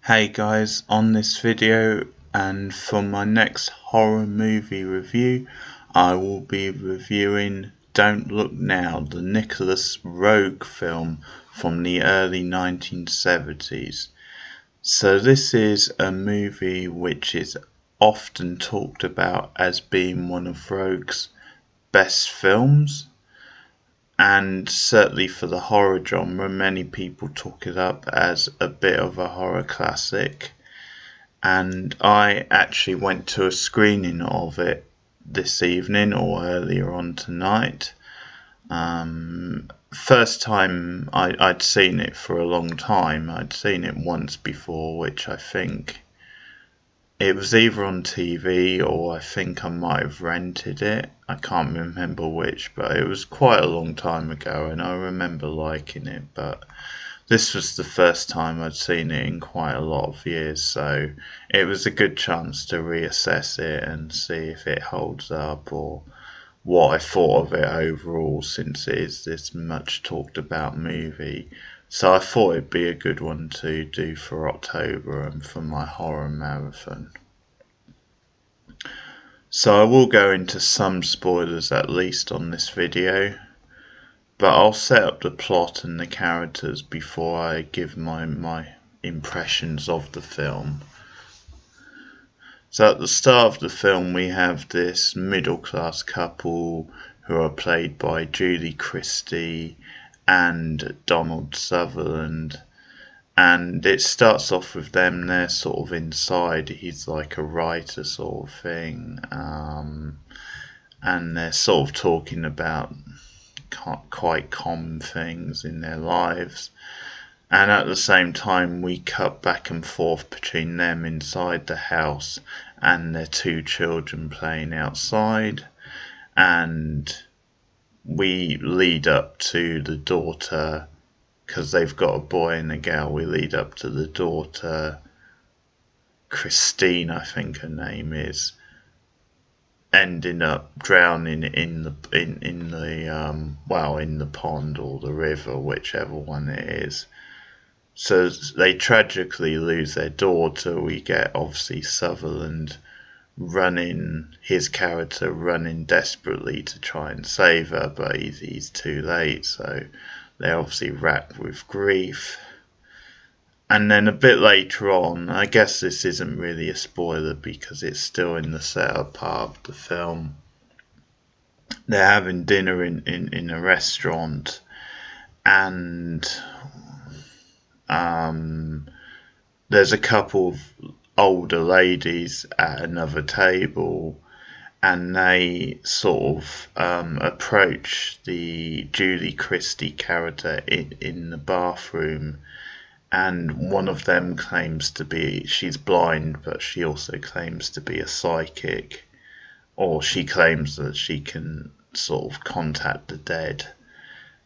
Hey guys, on this video and for my next horror movie review, I will be reviewing Don't Look Now, the Nicholas Roeg film from the early 1970s. So this is a movie which is often talked about as being one of Roeg's best films. And certainly for the horror genre, many people talk it up as a bit of a horror classic. And I actually went to a screening of it this evening or earlier on tonight. First time I'd seen it for a long time. I'd seen it once before, which I think it was either on TV or I think I might have rented it. I can't remember which, but it was quite a long time ago and I remember liking it. But this was the first time I'd seen it in quite a lot of years, so it was a good chance to reassess it and see if it holds up or what I thought of it overall, since it is this much talked about movie. So I thought it'd be a good one to do for October and for my horror marathon. So I will go into some spoilers at least on this video, but I'll set up the plot and the characters before I give my impressions of the film. So at the start of the film we have this middle class couple who are played by Christie and Donald Sutherland, and it starts off with them, they're sort of inside, he's like a writer sort of thing, and they're sort of talking about quite common things in their lives. And at the same time we cut back and forth between them inside the house and their two children playing outside, and we lead up to the daughter, because they've got a boy and a girl. We lead up to the daughter, Christine I think her name is, ending up drowning in the pond or the river, whichever one it is. So they tragically lose their daughter. We get obviously Sutherland his character running desperately to try and save her, but he's too late, so they're obviously racked with grief. And then a bit later on, I guess this isn't really a spoiler because it's still in the setup part of the film, they're having dinner in a restaurant, and there's a couple of older ladies at another table, and they sort of approach the Julie Christie character in the bathroom, and one of them claims to be, she's blind, but she also claims to be a psychic, or she claims that she can sort of contact the dead.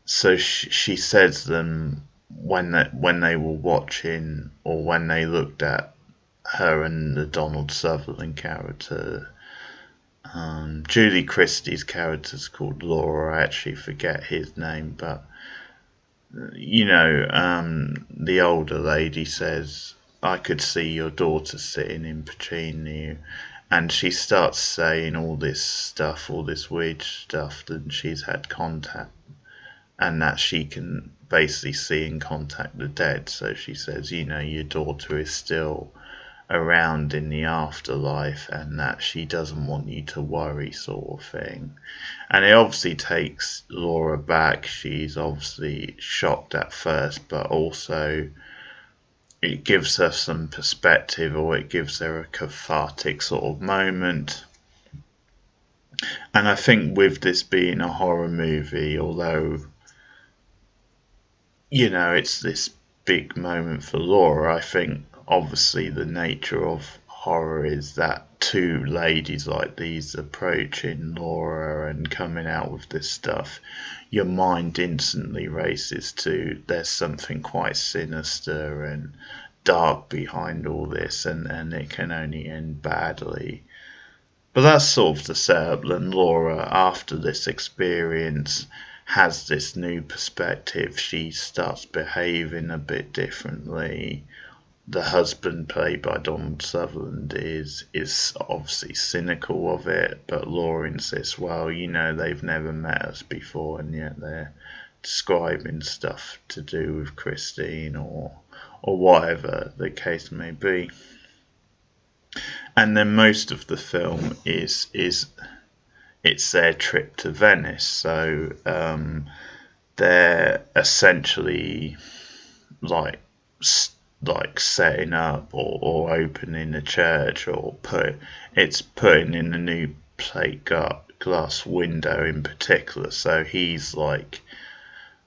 So she says them when they were watching, or when they looked at her and the Donald Sutherland character. Julie Christie's character's called Laura. I actually forget his name, but the older lady says, I could see your daughter sitting in between you, and she starts saying all this stuff, all this weird stuff, that she's had contact and that she can basically see and contact the dead. So she says, your daughter is still around in the afterlife and that she doesn't want you to worry, sort of thing. And it obviously takes Laura back. She's obviously shocked at first, but also it gives her some perspective, or it gives her a cathartic sort of moment. And I think with this being a horror movie, although it's this big moment for Laura, I think obviously the nature of horror is that two ladies like these approaching Laura and coming out with this stuff, your mind instantly races to, there's something quite sinister and dark behind all this, and it can only end badly. But that's sort of the setup. And Laura, after this experience, has this new perspective. She starts behaving a bit differently. the husband played by Donald Sutherland is obviously cynical of it, but Laura insists, well, they've never met us before, and yet they're describing stuff to do with Christine or whatever the case may be. And then most of the film is it's their trip to Venice, so they're essentially like setting up or opening a church, or putting in a new plate glass window in particular. So he's like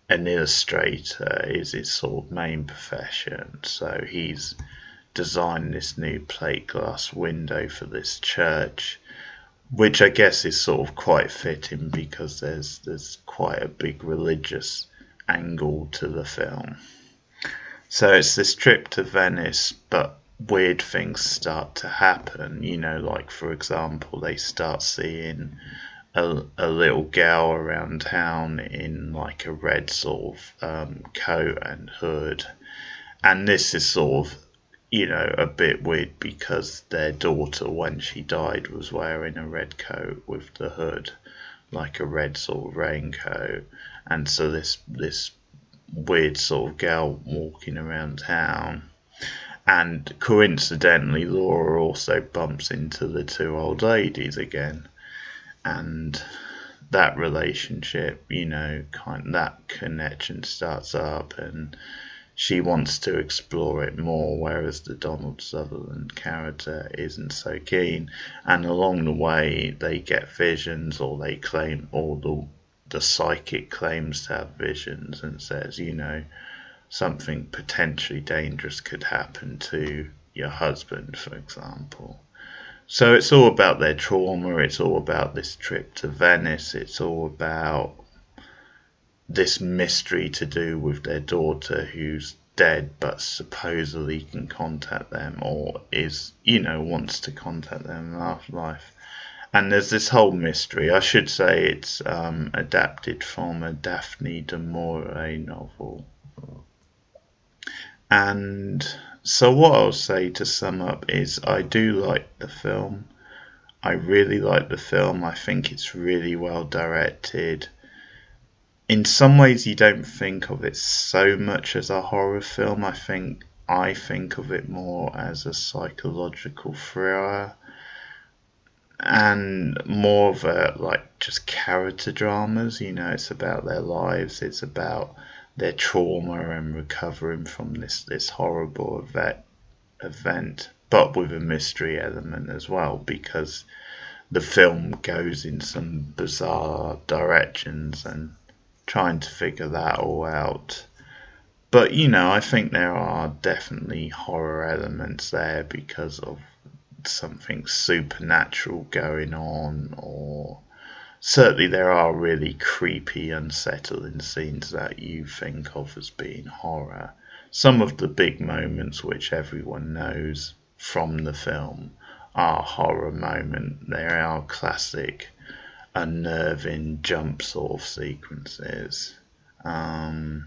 an illustrator is his sort of main profession. So he's designed this new plate glass window for this church, which I guess is sort of quite fitting because there's quite a big religious angle to the film. So it's this trip to Venice, but weird things start to happen. Like for example, they start seeing a little girl around town in like a red sort of coat and hood, and this is sort of a bit weird because their daughter, when she died, was wearing a red coat with the hood, like a red sort of raincoat, and so this weird sort of girl walking around town. And coincidentally, Laura also bumps into the two old ladies again, and that relationship, that connection starts up, and she wants to explore it more, whereas the Donald Sutherland character isn't so keen. And along the way, they get visions, or they claim, or the psychic claims to have visions and says, something potentially dangerous could happen to your husband, for example. So it's all about their trauma, it's all about this trip to Venice, it's all about this mystery to do with their daughter who's dead but supposedly can contact them, or wants to contact them in afterlife. And there's this whole mystery. I should say it's adapted from a Daphne du Maurier novel. And so what I'll say to sum up is I do like the film. I really like the film. I think it's really well directed. In some ways you don't think of it so much as a horror film. I think of it more as a psychological thriller, and more of a just character dramas. It's about their lives, it's about their trauma and recovering from this horrible event, but with a mystery element as well, because the film goes in some bizarre directions and trying to figure that all out. But I think there are definitely horror elements there because of something supernatural going on, or certainly there are really creepy, unsettling scenes that you think of as being horror. Some of the big moments which everyone knows from the film are horror moments. They are classic unnerving jump sort of sequences. But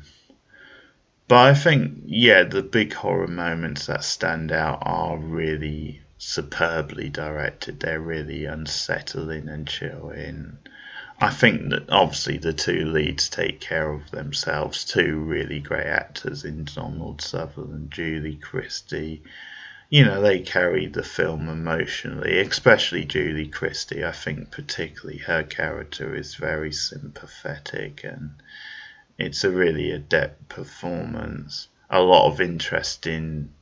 I think, the big horror moments that stand out are really superbly directed. They're really unsettling and chilling. I think that obviously the two leads take care of themselves. Two really great actors in Donald Sutherland and Julie Christie. They carry the film emotionally, especially Julie Christie. I think particularly her character is very sympathetic, and it's a really adept performance. A lot of interesting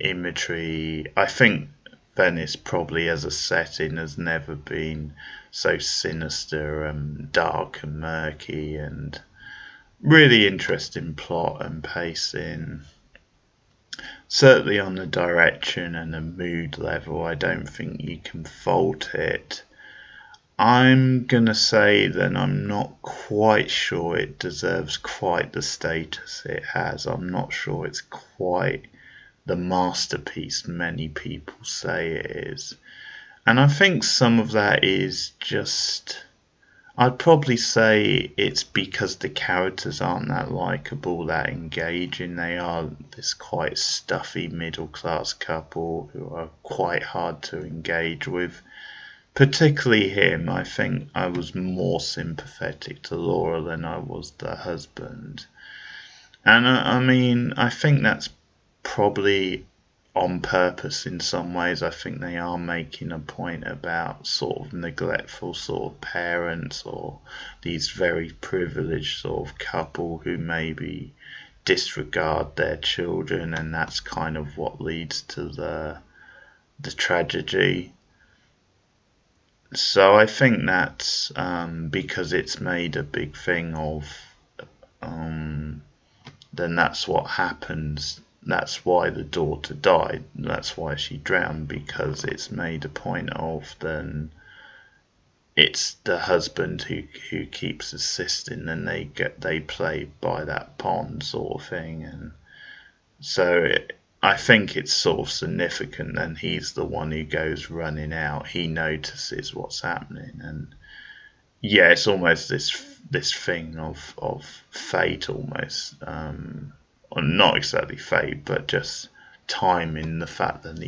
imagery. I think Venice probably as a setting has never been so sinister and dark and murky, and really interesting plot and pacing. Certainly on the direction and the mood level, I don't think you can fault it. I'm gonna say that I'm not quite sure it deserves quite the status it has. I'm not sure it's quite the masterpiece many people say it is. And I think some of that is just, I'd probably say it's because the characters aren't that likable, that engaging. They are this quite stuffy middle class couple who are quite hard to engage with. Particularly him, I think I was more sympathetic to Laura than I was the husband. And I mean, I think that's probably on purpose in some ways. I think they are making a point about sort of neglectful sort of parents, or these very privileged sort of couple who maybe disregard their children, and that's kind of what leads to the tragedy. So I think that's because it's made a big thing of, um, then that's what happens. That's why the daughter died. That's why she drowned, because it's made a point of, then it's the husband who keeps assisting, and they play by that pond sort of thing. And so I think it's sort of significant. Then he's the one who goes running out. He notices what's happening, and yeah, it's almost this thing of fate almost, or not exactly fate, but just timing, the fact that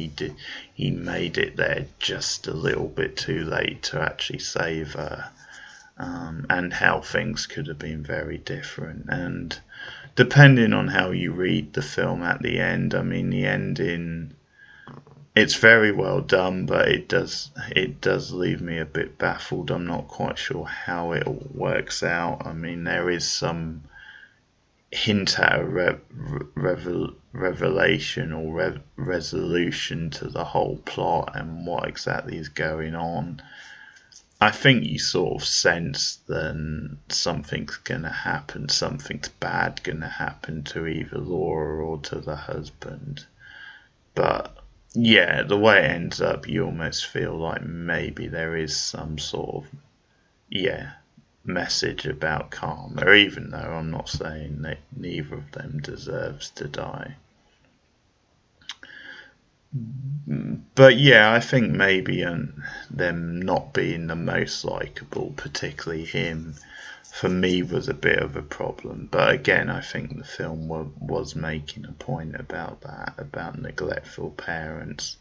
he made it there just a little bit too late to actually save her, and how things could have been very different. And depending on how you read the film at the end, I mean, the ending, it's very well done, but it does leave me a bit baffled. I'm not quite sure how it all works out. I mean, there is some hint at a revelation or resolution to the whole plot and what exactly is going on. I think you sort of sense then something's going to happen, something's bad going to happen to either Laura or to the husband. But yeah, the way it ends up, you almost feel like maybe there is some sort of, yeah, message about karma, even though I'm not saying that neither of them deserves to die. But yeah, I think maybe them not being the most likable, particularly him, for me was a bit of a problem. But again, I think the film was making a point about that, about neglectful parents.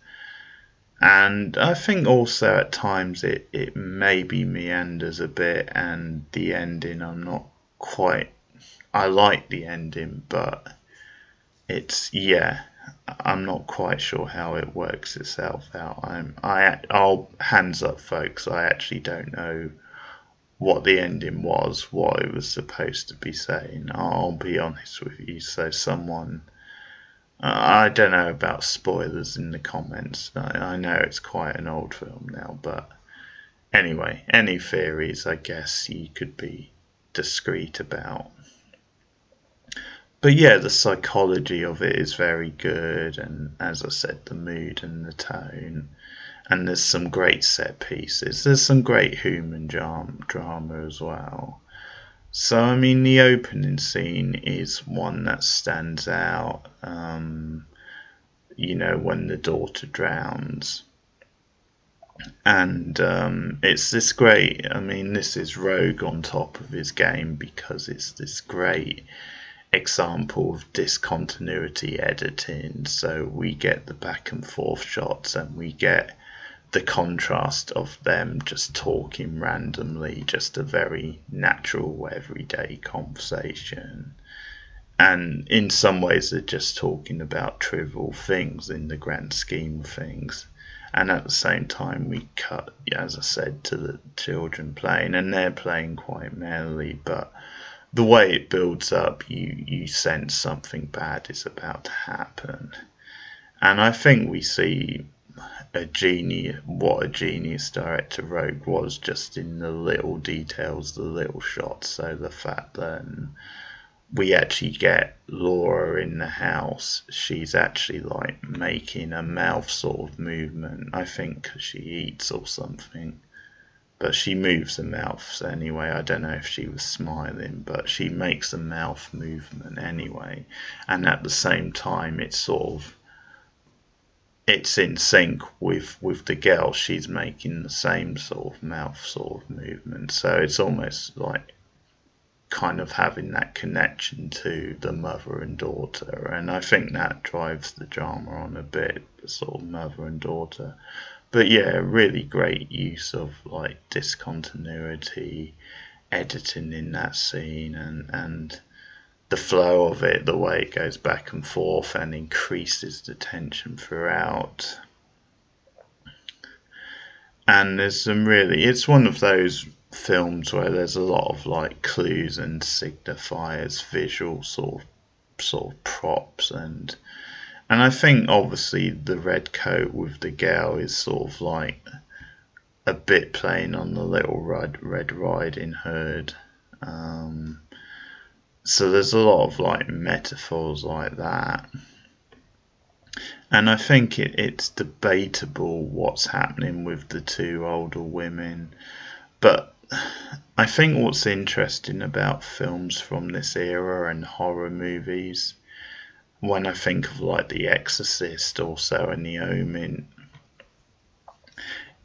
And I think also at times it maybe meanders a bit, and the ending, I'm not quite. I like the ending, but it's, yeah, I'm not quite sure how it works itself out. I'll hands up, folks. I actually don't know what the ending was, what it was supposed to be saying. I'll be honest with you. So someone, I don't know about spoilers in the comments. I know it's quite an old film now, but anyway, any theories, I guess you could be discreet about. But yeah, the psychology of it is very good, and as I said, the mood and the tone. And there's some great set pieces. There's some great human drama as well. So, I mean, the opening scene is one that stands out. When the daughter drowns. And it's this great, I mean, this is Roeg on top of his game, because it's this great example of discontinuity editing. So we get the back and forth shots, and we get the contrast of them just talking randomly, just a very natural, everyday conversation. And in some ways, they're just talking about trivial things in the grand scheme of things. And at the same time, we cut, as I said, to the children playing, and they're playing quite merrily. But the way it builds up, you sense something bad is about to happen. And I think we see what a genius director Roeg was, just in the little details, the little shots. So the fact that we actually get Laura in the house, she's actually like making a mouth sort of movement, I think 'cause she eats or something. But she moves her mouth anyway. I don't know if she was smiling, but she makes a mouth movement anyway. And at the same time, it's sort of, it's in sync with the girl. She's making the same sort of mouth sort of movement, so it's almost like kind of having that connection to the mother and daughter, and I think that drives the drama on a bit, the sort of mother and daughter. But yeah, really great use of like discontinuity editing in that scene, and the flow of it, the way it goes back and forth and increases the tension throughout. And there's some really, it's one of those films where there's a lot of like clues and signifiers, visual sort of props, and I think obviously the red coat with the girl is sort of like a bit playing on the Little Red Riding Hood. So there's a lot of like metaphors like that. And I think it's debatable what's happening with the two older women. But I think what's interesting about films from this era and horror movies, when I think of like The Exorcist also and The Omen,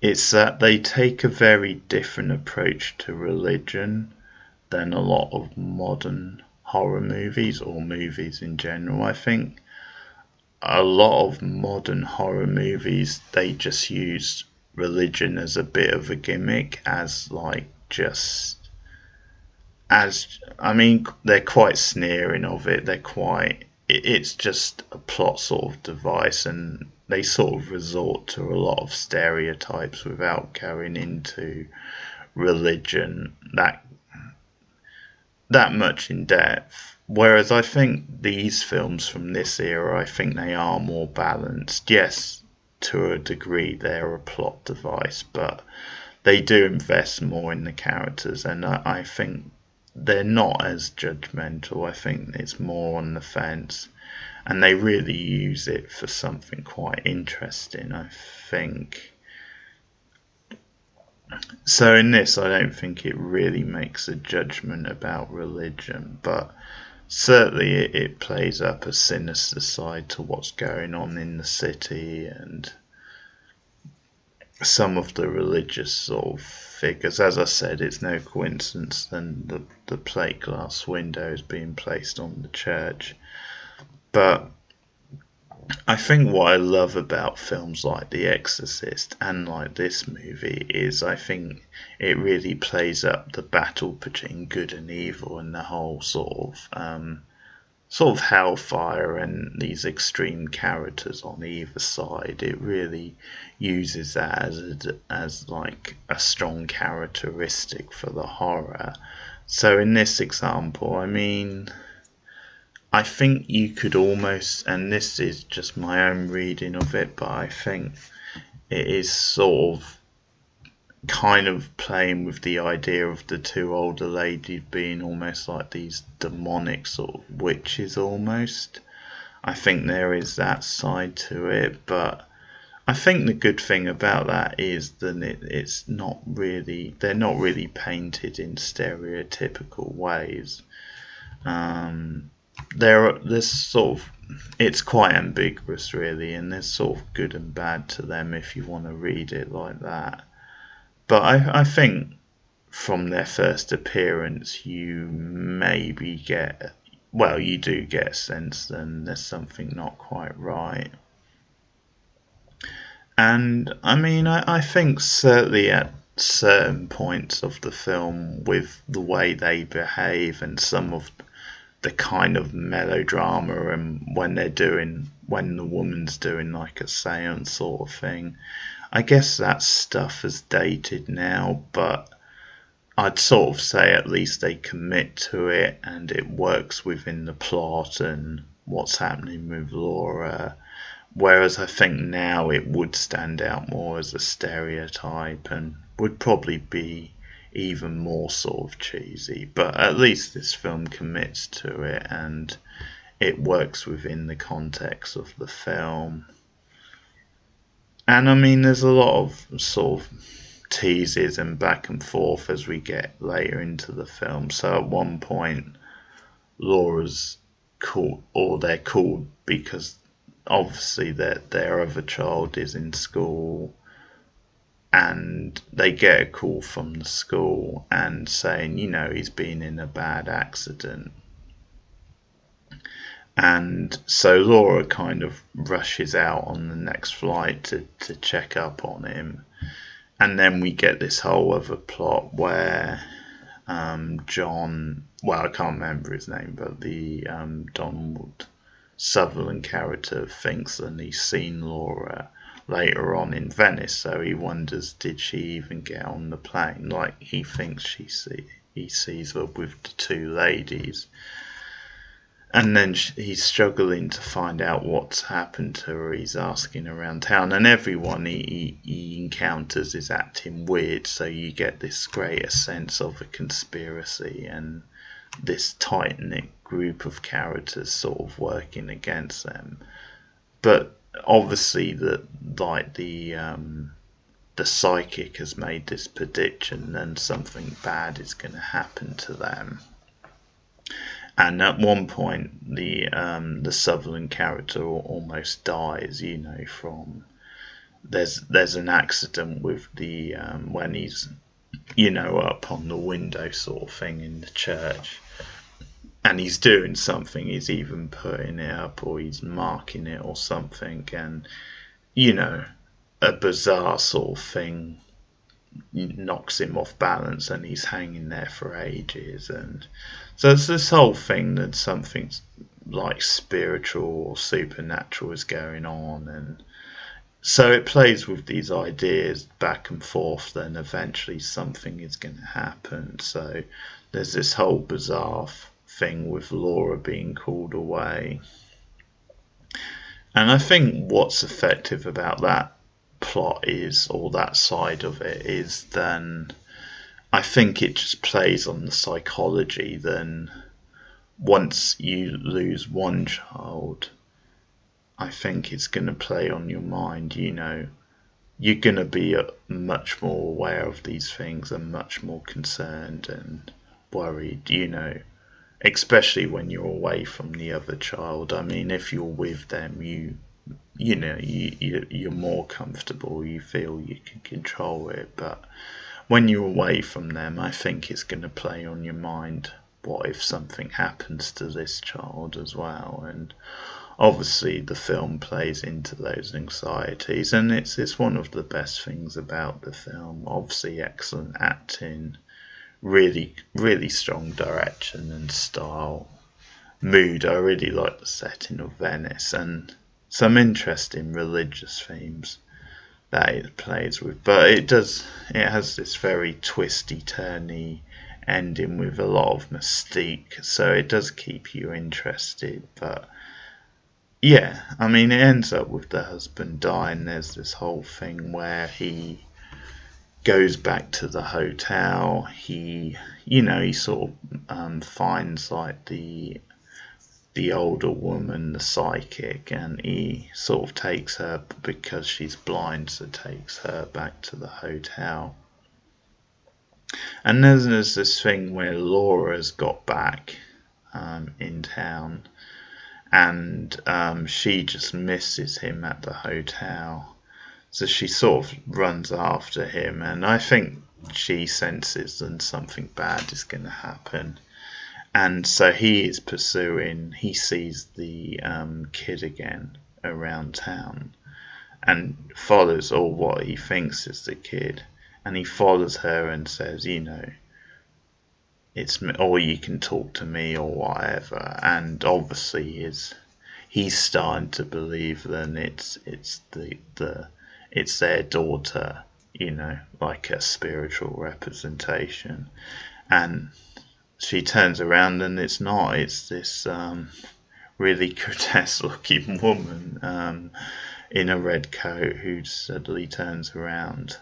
it's that they take a very different approach to religion than a lot of modern horror movies or movies in general. I think a lot of modern horror movies, they just use religion as a bit of a gimmick, as like just as I mean they're quite sneering of it, it's just a plot sort of device, and they sort of resort to a lot of stereotypes without going into religion that much in depth. Whereas I think these films from this era, I think they are more balanced. Yes, to a degree they're a plot device, but they do invest more in the characters, and I think they're not as judgmental. I think it's more on the fence, and they really use it for something quite interesting, I think. So in this, I don't think it really makes a judgment about religion, but certainly it plays up a sinister side to what's going on in the city, and some of the religious sort of figures. As I said, it's no coincidence then the plate glass windows being placed on the church. But I think what I love about films like The Exorcist and like this movie is I think it really plays up the battle between good and evil, and the whole sort of hellfire and these extreme characters on either side. It really uses that as like a strong characteristic for the horror. So in this example, I mean, I think you could almost, and this is just my own reading of it, but I think it is sort of kind of playing with the idea of the two older ladies being almost like these demonic sort of witches almost. I think there is that side to it, but I think the good thing about that is that it's not really, they're not really painted in stereotypical ways. There's sort of, it's quite ambiguous really, and there's sort of good and bad to them if you want to read it like that. But I think from their first appearance you maybe get, well, you do get a sense then there's something not quite right. And I mean, I think certainly at certain points of the film, with the way they behave and some of the kind of melodrama, and when the woman's doing like a seance sort of thing, I guess that stuff is dated now, but I'd sort of say at least they commit to it and it works within the plot and what's happening with Laura. Whereas I think now it would stand out more as a stereotype and would probably be even more sort of cheesy. But at least this film commits to it and it works within the context of the film. And I mean, there's a lot of sort of teases and back and forth as we get later into the film. So at one point, Laura's called, or they're called because obviously their other child is in school, and they get a call from the school and saying, he's been in a bad accident. And so Laura kind of rushes out on the next flight to check up on him. And then we get this whole other plot where John, well, I can't remember his name, but the Donald Sutherland character thinks that he's seen Laura later on in Venice, so he wonders, did she even get on the plane? Like, he thinks he sees her with the two ladies. And then he's struggling to find out what's happened to her. He's asking around town, and everyone he encounters is acting weird, so you get this greater sense of a conspiracy and this tight-knit group of characters sort of working against them. But obviously the psychic has made this prediction, and something bad is going to happen to them. And at one point, the Sutherland character almost dies. From there's an accident with the when he's up on the window sort of thing in the church, and he's doing something. He's even putting it up, or he's marking it, or something, and a bizarre sort of thing knocks him off balance, and he's hanging there for ages. And so it's this whole thing that something like spiritual or supernatural is going on, and so it plays with these ideas back and forth. Then eventually something is going to happen. So there's this whole bizarre thing with Laura being called away, and I think what's effective about that plot is, or that side of it is, then I think it just plays on the psychology. Then once you lose one child, I think it's going to play on your mind. You're going to be much more aware of these things and much more concerned and worried, especially when you're away from the other child. I mean, if you're with them, you're more comfortable, you feel you can control it, but when you're away from them, I think it's going to play on your mind. What if something happens to this child as well? And obviously the film plays into those anxieties, and it's one of the best things about the film. Obviously excellent acting, really really strong direction and style, mood. I really like the setting of Venice, and some interesting religious themes that it plays with. But it has this very twisty turny ending with a lot of mystique, so it does keep you interested. But yeah, I mean, it ends up with the husband dying. There's this whole thing where he goes back to the hotel. He sort of finds like the older woman, the psychic, and he sort of takes her, because she's blind, so takes her back to the hotel. And then there's this thing where Laura's got back in town, and she just misses him at the hotel, so she sort of runs after him, and I think she senses that something bad is going to happen. And so he sees the kid again around town, and follows, or what he thinks is the kid, and he follows her and says, it's me, or you can talk to me, or whatever. And obviously he's starting to believe that it's their daughter, like a spiritual representation. And she turns around and it's not. It's this really grotesque looking woman in a red coat who suddenly turns around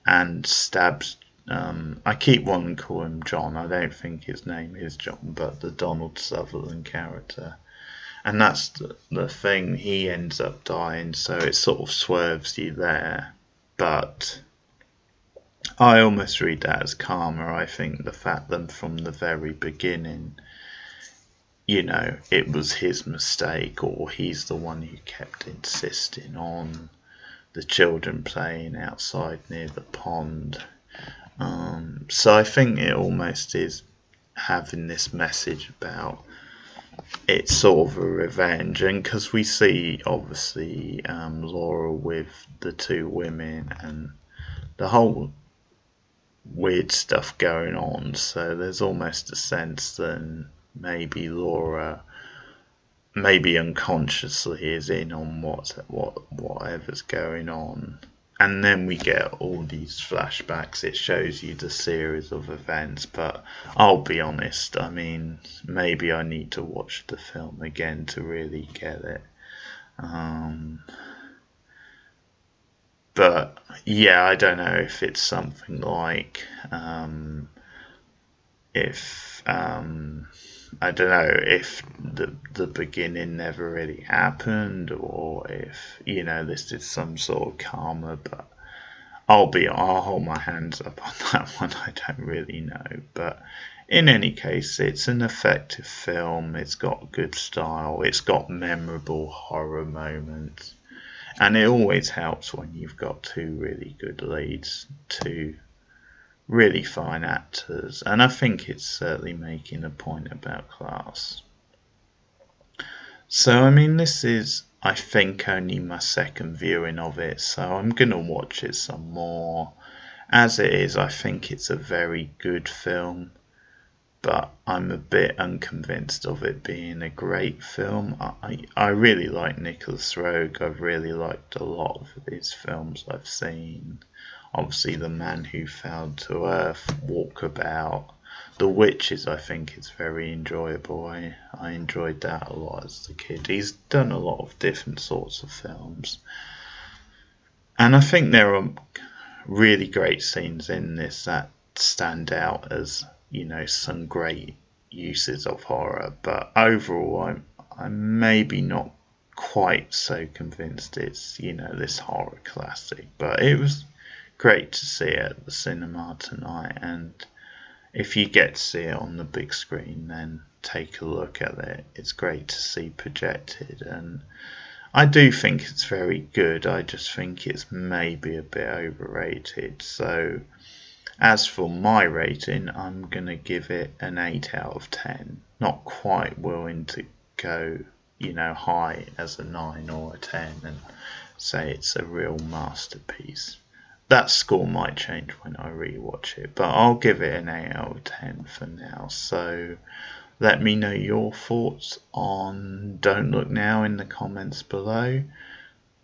and stabs. I keep wanting to call him John. I don't think his name is John, but the Donald Sutherland character. And that's the thing. He ends up dying, so it sort of swerves you there. But I almost read that as karma. I think the fact that from the very beginning it was his mistake, or he's the one who kept insisting on the children playing outside near the pond. So I think it almost is having this message about it's sort of a revenge, and because we see obviously Laura with the two women and the whole weird stuff going on, so there's almost a sense that maybe Laura, maybe unconsciously, is in on whatever's going on. And then we get all these flashbacks. It shows you the series of events, but I'll be honest, I mean, maybe I need to watch the film again to really get it. But yeah, I don't know if it's something like if I don't know if the beginning never really happened, or if this is some sort of karma. But I'll hold my hands up on that one. I don't really know, but in any case, it's an effective film. It's got good style. It's got memorable horror moments, and it always helps when you've got two really good leads, two really fine actors, and I think it's certainly making a point about class. So, I mean, this is, I think, only my second viewing of it, so I'm going to watch it some more. As it is, I think it's a very good film, but I'm a bit unconvinced of it being a great film. I really like Nicholas Roeg. I've really liked a lot of his films I've seen. Obviously, The Man Who Fell to Earth, Walkabout, The Witches, I think is very enjoyable. I enjoyed that a lot as a kid. He's done a lot of different sorts of films. And I think there are really great scenes in this that stand out as, some great uses of horror. But overall, I'm maybe not quite so convinced it's, this horror classic. But it was great to see it at the cinema tonight, and if you get to see it on the big screen, then take a look at it. It's great to see projected, and I do think it's very good. I just think it's maybe a bit overrated. So as for my rating, I'm going to give it an 8 out of 10. Not quite willing to go, high as a 9 or a 10 and say it's a real masterpiece. That score might change when I rewatch it, but I'll give it an 8 out of 10 for now. So let me know your thoughts on Don't Look Now in the comments below.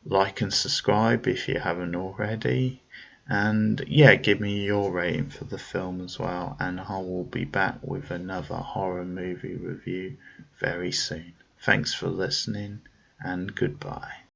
Like and subscribe if you haven't already. And yeah, give me your rating for the film as well, and I will be back with another horror movie review very soon. Thanks for listening, and goodbye.